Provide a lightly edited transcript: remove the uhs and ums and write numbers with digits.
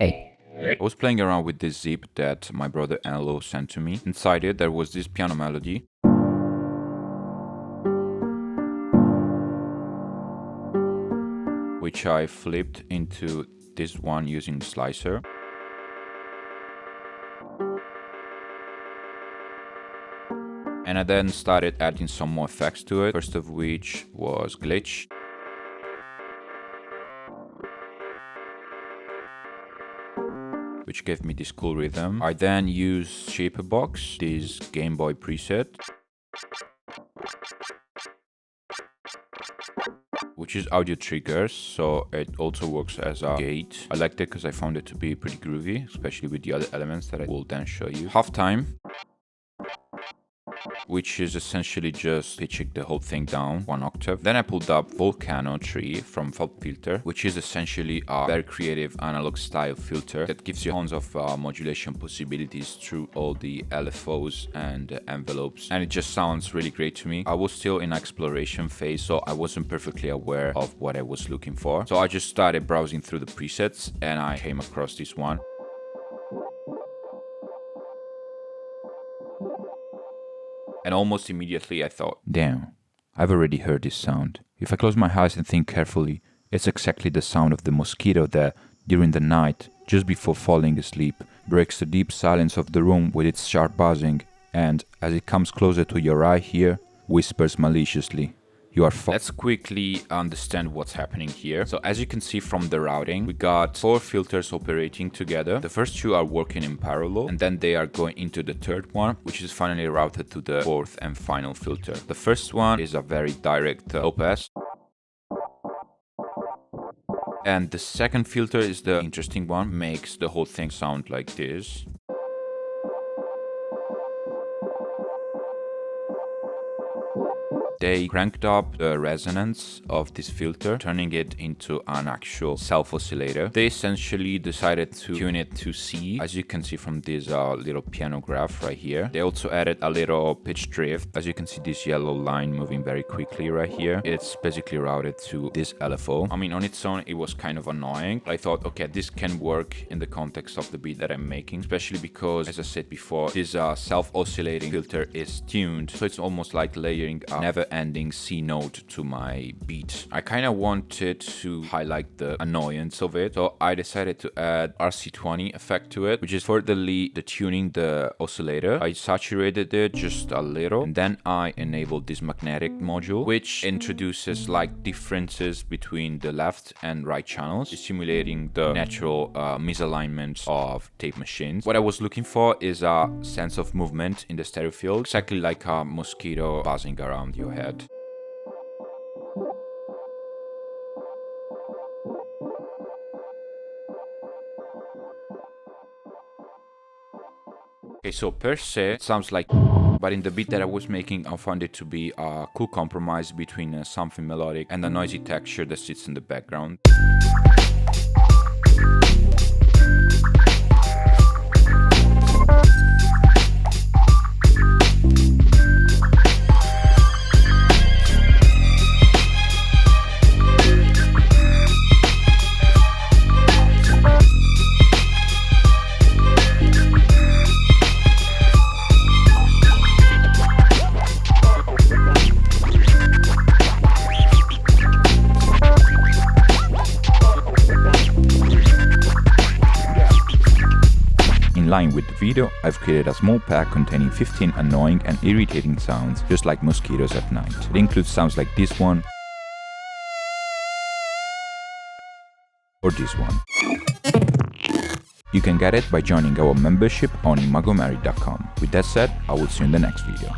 Hey. I was playing around with this zip that my brother Enlil sent to me. Inside it, there was this piano melody, which I flipped into this one using the slicer. And I then started adding some more effects to it, first of which was glitch. Which gave me this cool rhythm. I then used shaperbox, this Game Boy preset, which is audio triggers, so it also works as a gate. I liked it because I found it to be pretty groovy, especially with the other elements that I will then show you. Halftime, which is essentially just pitching the whole thing down 1 octave. Then I pulled up Volcano 3 from Pulp Filter, which is essentially a very creative analog style filter that gives you tons of modulation possibilities through all the LFOs and envelopes, and it just sounds really great to me. I was still in exploration phase, so I wasn't perfectly aware of what I was looking for. So I just started browsing through the presets and I came across this one. And almost immediately I thought, damn, I've already heard this sound. If I close my eyes and think carefully, it's exactly the sound of the mosquito that, during the night, just before falling asleep, breaks the deep silence of the room with its sharp buzzing, and, as it comes closer to your eye here, whispers maliciously, "You are fucked." Let's quickly understand what's happening here. So as you can see from the routing, we got 4 filters operating together. The first 2 are working in parallel, and then they are going into the third one, which is finally routed to the 4th and final filter. The first one is a very direct low pass. And the second filter is the interesting one, makes the whole thing sound like this. They cranked up the resonance of this filter, turning it into an actual self-oscillator. They essentially decided to tune it to C, as you can see from this little piano graph right here. They also added a little pitch drift. As you can see, this yellow line moving very quickly right here. It's basically routed to this LFO. I mean, on its own, it was kind of annoying. I thought, okay, this can work in the context of the beat that I'm making, especially because, as I said before, this self-oscillating filter is tuned. So it's almost like layering a never-ending C note to my beat. I kind of wanted to highlight the annoyance of it, so I decided to add RC20 effect to it, which is furtherly detuning the oscillator. I saturated it just a little, and then I enabled this magnetic module, which introduces like differences between the left and right channels, simulating the natural misalignment of tape machines. What I was looking for is a sense of movement in the stereo field, exactly like a mosquito buzzing around your head. Okay, so per se, it sounds like, but in the beat that I was making, I found it to be a cool compromise between something melodic and a noisy texture that sits in the background. In line with the video, I've created a small pack containing 15 annoying and irritating sounds, just like mosquitoes at night. It includes sounds like this one, or this one. You can get it by joining our membership on imagomary.com. With that said, I will see you in the next video.